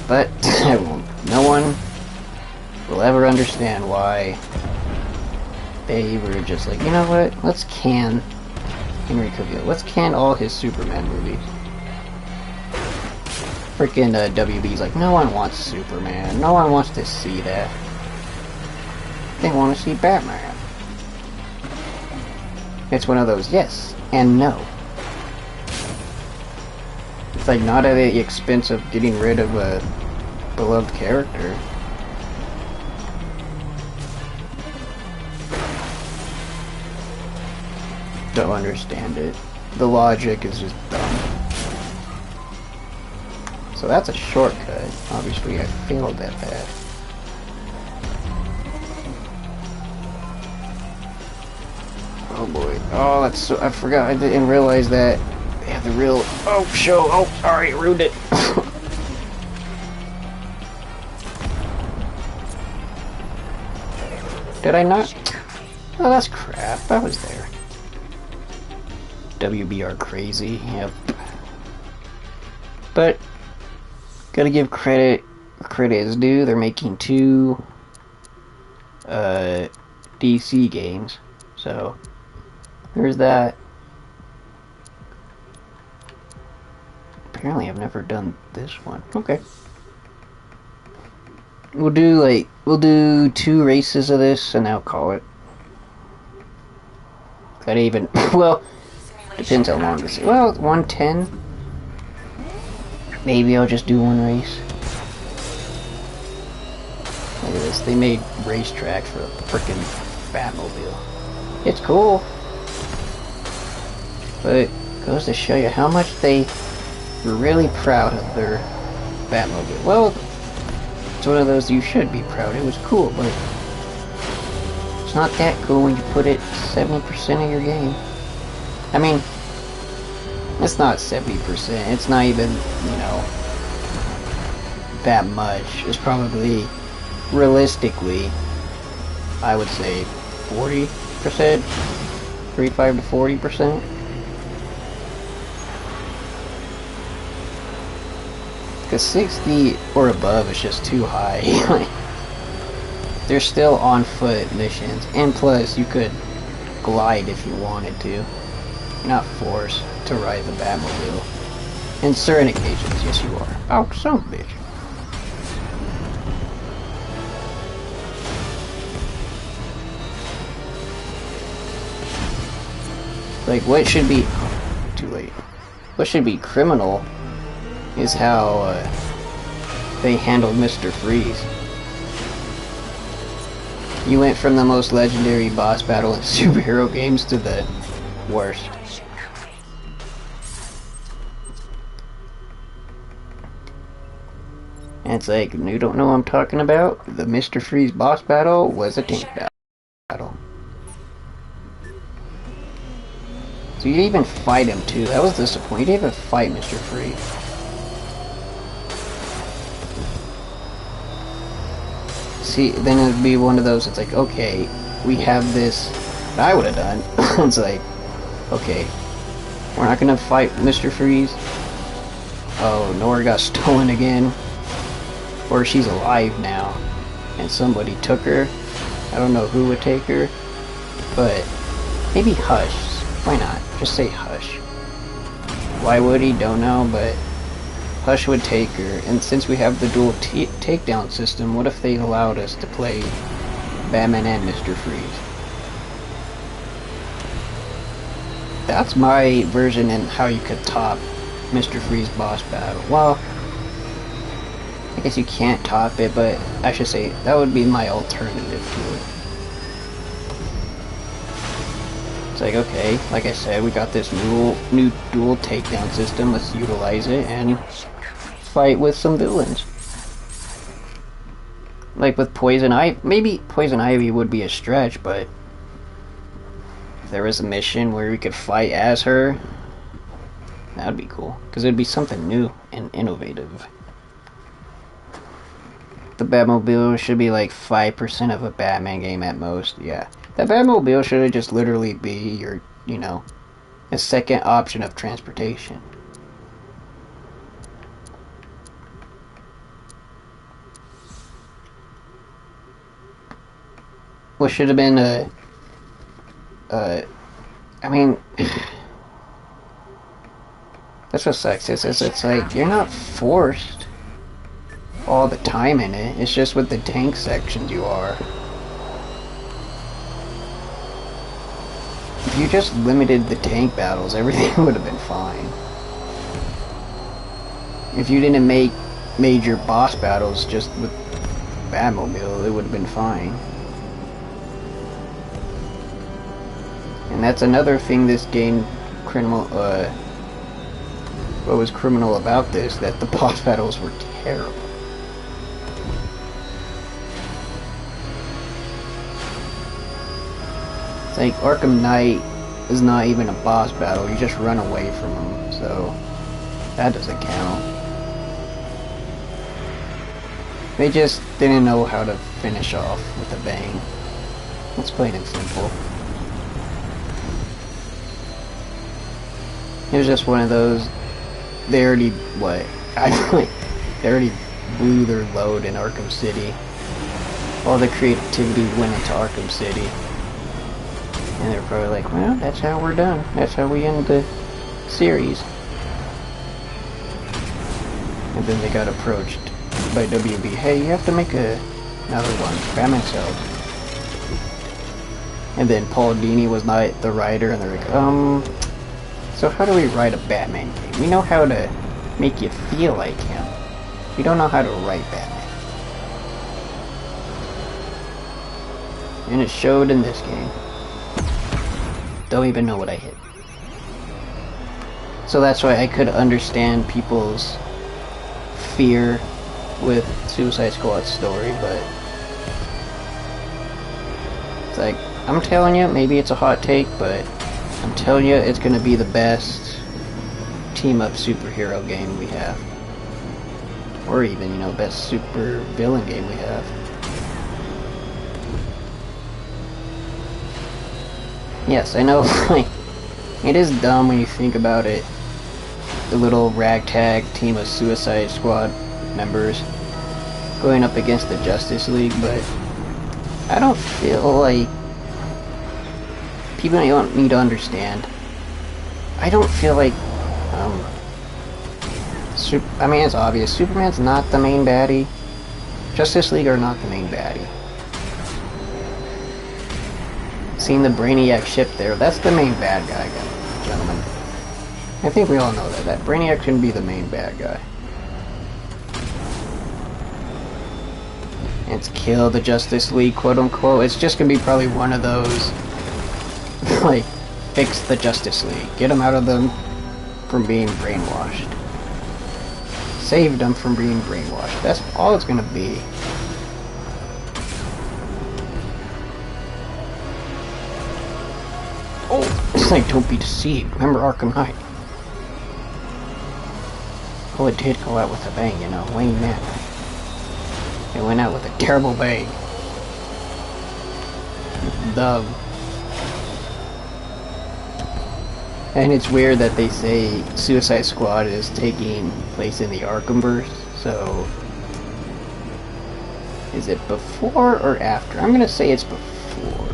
But no one will ever understand why they were just like, you know what? Let's can Henry Cavill. Let's can all his Superman movies. Freaking WB's like, no one wants Superman. No one wants to see that. They want to see Batman. It's one of those yes and no. It's like not at the expense of getting rid of a beloved character. Don't understand it. The logic is just dumb. So that's a shortcut. Obviously I failed at that. Oh boy. Oh, that's so... I forgot. I didn't realize that they have the real... Oh, show. Oh, sorry. Ruined it. Did I not? Oh, that's crap. I was there. WBR crazy. Yep. But... gotta give credit where credit is due. They're making 2... DC games. So... there's that. Apparently I've never done this one. Okay. We'll do 2 races of this and I'll call it. That even, well, depends how long this is. Well, 110. Maybe I'll just do 1 race. Look at this, they made racetracks for the frickin' Batmobile. It's cool. But it goes to show you how much they were really proud of their Batmobile. Well, it's one of those you should be proud. It was cool, but it's not that cool when you put it 70% of your game. I mean, it's not 70%. It's not even, you know, that much. It's probably, realistically, I would say 40%, 35 to 40%. Because 60 or above is just too high. They're still on foot missions, and plus you could glide if you wanted to. You're not forced to ride the Batmobile. In certain occasions, yes you are. Oh, son of a bitch. Like, what should be... too late. What should be criminal is how they handled Mr. Freeze. You went from the most legendary boss battle in superhero games to the worst. And it's like, you don't know what I'm talking about? The Mr. Freeze boss battle was a tank battle. So you didn't even fight him too. That was disappointing. You didn't even fight Mr. Freeze. See, then it'd be one of those, it's like, okay, we have this, that I would have done. It's like, okay, we're not gonna fight Mr. Freeze. Oh, Nora got stolen again. Or she's alive now, and somebody took her. I don't know who would take her, but maybe Hush. Why not? Just say Hush. Why would he? Don't know, but Hush would take her, and since we have the dual takedown system, what if they allowed us to play Batman and Mr. Freeze? That's my version and how you could top Mr. Freeze boss battle. Well, I guess you can't top it, but I should say that would be my alternative to it. It's like, okay, like I said, we got this new dual takedown system, let's utilize it and fight with some villains. Like with Poison Ivy, maybe Poison Ivy would be a stretch, but if there was a mission where we could fight as her, that would be cool, because it would be something new and innovative. The Batmobile should be like 5% of a Batman game at most, yeah. That Batmobile should just literally be your, you know, a second option of transportation. what should have been I mean, that's what sucks. It's like you're not forced all the time in it. It's just with the tank sections you are. If you just limited the tank battles, everything would have been fine. If you didn't make major boss battles just with Batmobile, it would have been fine. And that's another thing this game what was criminal about this, that the boss battles were terrible. It's like Arkham Knight is not even a boss battle, you just run away from him, so that doesn't count. They just didn't know how to finish off with a bang. Let's play it simple. It was just one of those, they already, they already blew their load in Arkham City. All the creativity went into Arkham City. And they're probably like, well, that's how we're done. That's how we end the series. And then they got approached by WB, hey, you have to make another one, Batman Cells. And then Paul Dini was not the writer, and they're like, so how do we write a Batman game? We know how to make you feel like him. We don't know how to write Batman. And it showed in this game. Don't even know what I hit. So that's why I could understand people's fear with Suicide Squad's story, but it's like, I'm telling you, maybe it's a hot take, but I'm telling you, it's gonna be the best team-up superhero game we have. Or even, you know, best super villain game we have. Yes, I know, like, it is dumb when you think about it. The little ragtag team of Suicide Squad members going up against the Justice League, but I don't feel like people don't need to understand. I don't feel like, I mean, it's obvious. Superman's not the main baddie. Justice League are not the main baddie. Seeing the Brainiac ship there, that's the main bad guy, gentlemen. I think we all know that Brainiac shouldn't be the main bad guy. And it's kill the Justice League, quote unquote. It's just gonna be probably one of those, like, fix the Justice League. Get them out of them from being brainwashed. Save them from being brainwashed. That's all it's gonna be. Oh, it's like, don't be deceived. Remember Arkham Knight. Oh, it did go out with a bang, you know. Wayne Man. It went out with a terrible bang. Dumb. And it's weird that they say Suicide Squad is taking place in the Arkhamverse, so is it before or after? I'm gonna say it's before.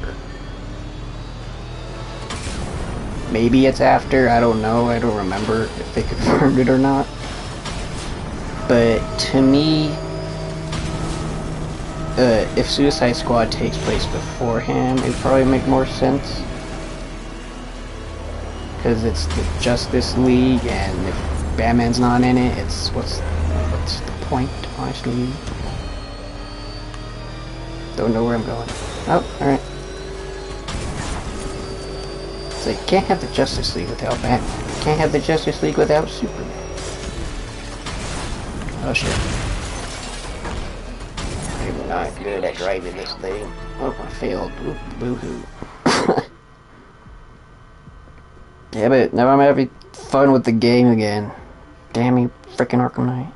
Maybe it's after, I don't know, I don't remember if they confirmed it or not. But to me, if Suicide Squad takes place beforehand, it would probably make more sense. Because it's the Justice League, and if Batman's not in it, it's what's the point, honestly? Don't know where I'm going. Oh, alright. So you can't have the Justice League without Batman. You can't have the Justice League without Superman. Oh shit. I'm not good at driving this thing. Oh, I failed. Oop, boo-hoo. Yeah, but now I'm having fun with the game again. Damn you, frickin' Arkham Knight.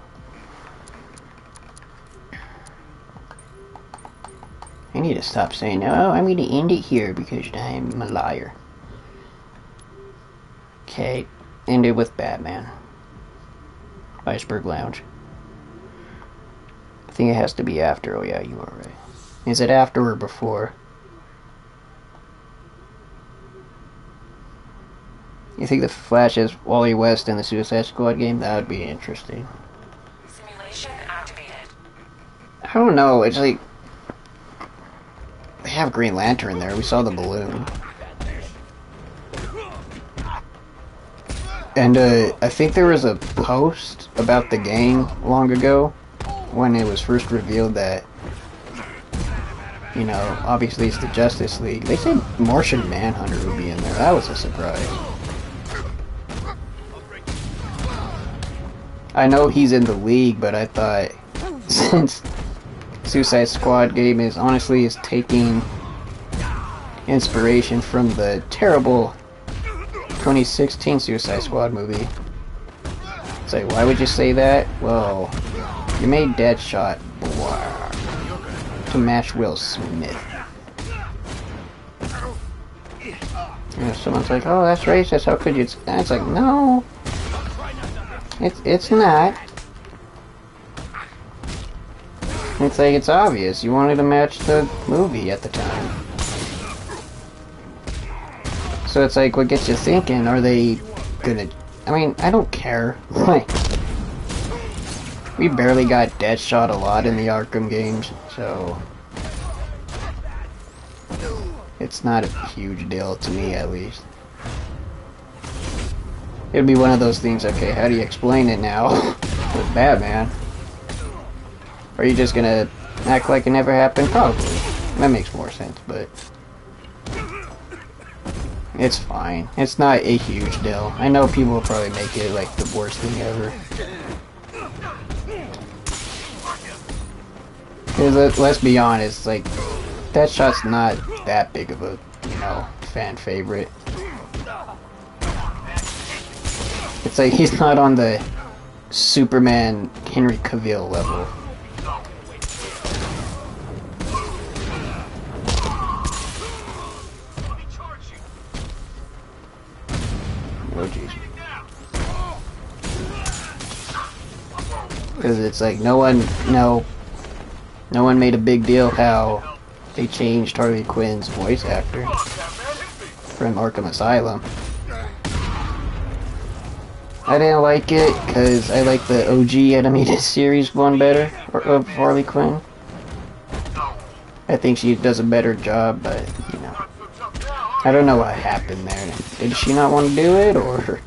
I need to stop saying, oh, I'm gonna end it here because I'm a liar. Okay, end it with Batman. Iceberg Lounge. I think it has to be after. Oh yeah, you are right. Is it after or before? You think the Flash is Wally West in the Suicide Squad game? That would be interesting. Simulation activated. I don't know, it's like... They have Green Lantern there, we saw the balloon. And I think there was a post about the gang long ago when it was first revealed that, you know, obviously it's the Justice League. They said Martian Manhunter would be in there. That was a surprise. I know he's in the League, but I thought since Suicide Squad game is taking inspiration from the terrible 2016 Suicide Squad movie. It's like, why would you say that? Well, you made Deadshot blah, to match Will Smith. You know, someone's like, oh, that's racist, how could you? It's like, no. It's not. It's like, it's obvious. You wanted to match the movie at the time. So it's like, what gets you thinking? Are they gonna... I mean, I don't care. Like, we barely got Deadshot a lot in the Arkham games, so... It's not a huge deal to me, at least. It'd be one of those things, okay, how do you explain it now with Batman? Are you just gonna act like it never happened? Probably. That makes more sense, but... It's fine. It's not a huge deal. I know people will probably make it like the worst thing ever. Because let's be honest, like, Deadshot's not that big of a, you know, fan favorite. It's like he's not on the Superman Henry Cavill level. Oh jeez. Because it's like no one made a big deal how they changed Harley Quinn's voice actor from Arkham Asylum. I didn't like it because I like the OG animated series one better of Harley Quinn. I think she does a better job, but you know, I don't know what happened there. Did she not want to do it, or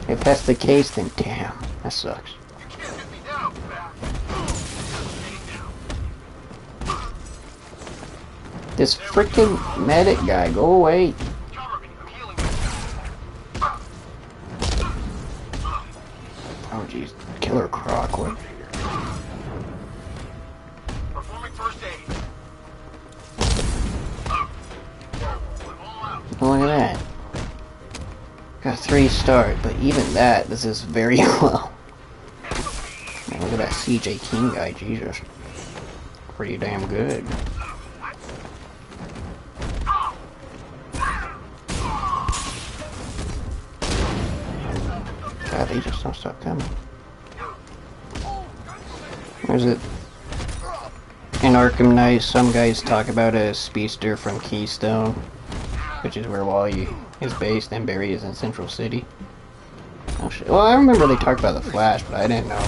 if that's the case, then damn, that sucks. This freaking medic guy, go away. Oh jeez, Killer Croc, what? Look at that. Got 3 stars, but even that, this is very low. Man, look at that CJ King guy, Jesus. Pretty damn good. God, they just don't stop coming. Where's it? In Arkham Knight, some guys talk about a speedster from Keystone, which is where Wally is based, and Barry is in Central City. Oh shit. Well, I remember they talked about the Flash, but I didn't know.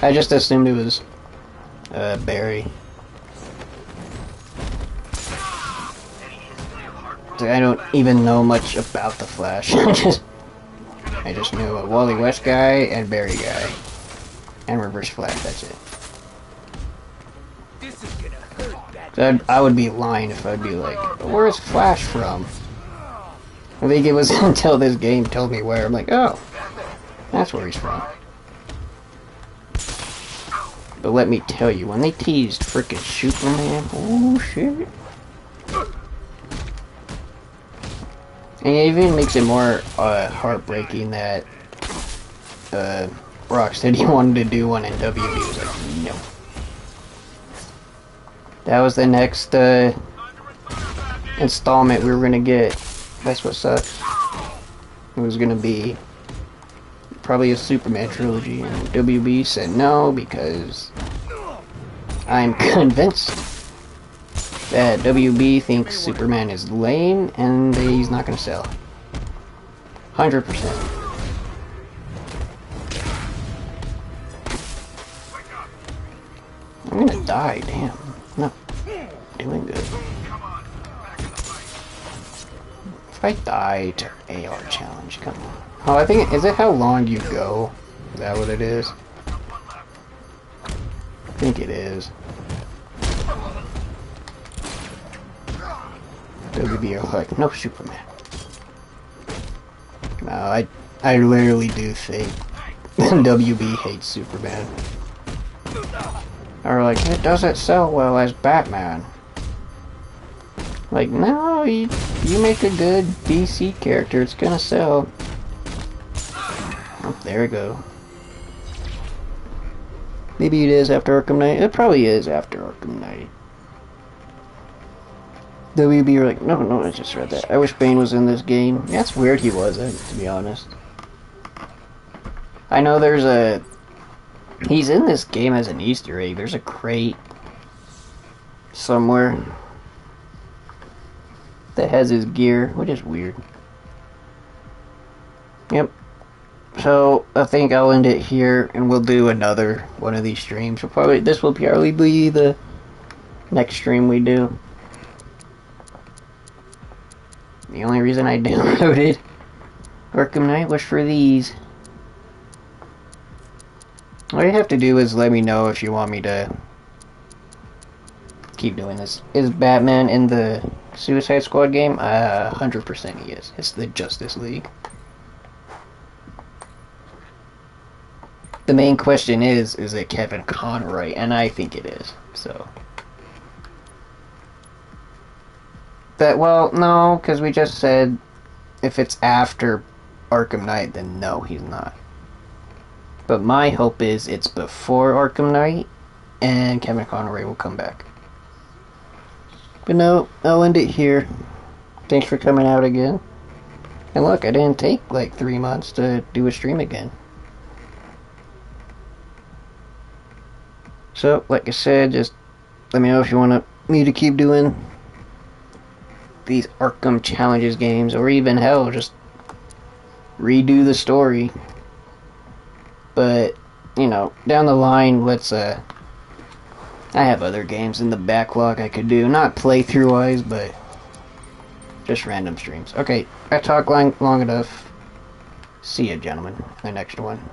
I just assumed it was Barry. So I don't even know much about the Flash. I just knew a Wally West guy and Barry guy. And Reverse Flash, that's it. So I would be lying if I'd be like, where's Flash from? I think it was until this game told me where. I'm like, oh, that's where he's from. But let me tell you, when they teased frickin' Superman, oh shit. And it even makes it more heartbreaking that Rocksteady wanted to do one and WB was like, no. That was the next installment we were gonna get. That's what sucks. It was gonna be probably a Superman trilogy, and WB said no because I'm convinced that WB thinks Superman is lame and he's not gonna sell. 100%. I'm gonna die, damn. Not doing good. If I die to AR challenge, come on. Oh, I think, is it how long you go? Is that what it is? I think it is. WB are like, no Superman. No, I literally do think WB hates Superman. Or like, it doesn't sell well as Batman. Like, no, you make a good DC character, it's gonna sell. Oh, there we go. Maybe it is after Arkham Knight. It probably is after Arkham Knight. WB are like, no, I just read that. I wish Bane was in this game. Yeah, it's weird he wasn't, to be honest. I know there's a... He's in this game as an Easter egg. There's a crate somewhere that has his gear, which is weird. Yep. So, I think I'll end it here, and we'll do another one of these streams. This will probably be the next stream we do. The only reason I downloaded Arkham Knight was for these. All you have to do is let me know if you want me to keep doing this. Is Batman in the Suicide Squad game? 100% he is. It's the Justice League. The main question is it Kevin Conroy? And I think it is, so. That, well, no, because we just said if it's after Arkham Knight, then no, he's not. But my hope is it's before Arkham Knight, and Kevin Conroy will come back. But no, I'll end it here. Thanks for coming out again. And look, I didn't take like 3 months to do a stream again. So, like I said, just let me know if you want me to keep doing these Arkham Challenges games, or even hell, just redo the story. But, you know, down the line, let's, I have other games in the backlog I could do. Not playthrough-wise, but just random streams. Okay, I talked long enough. See ya, gentlemen, in the next one.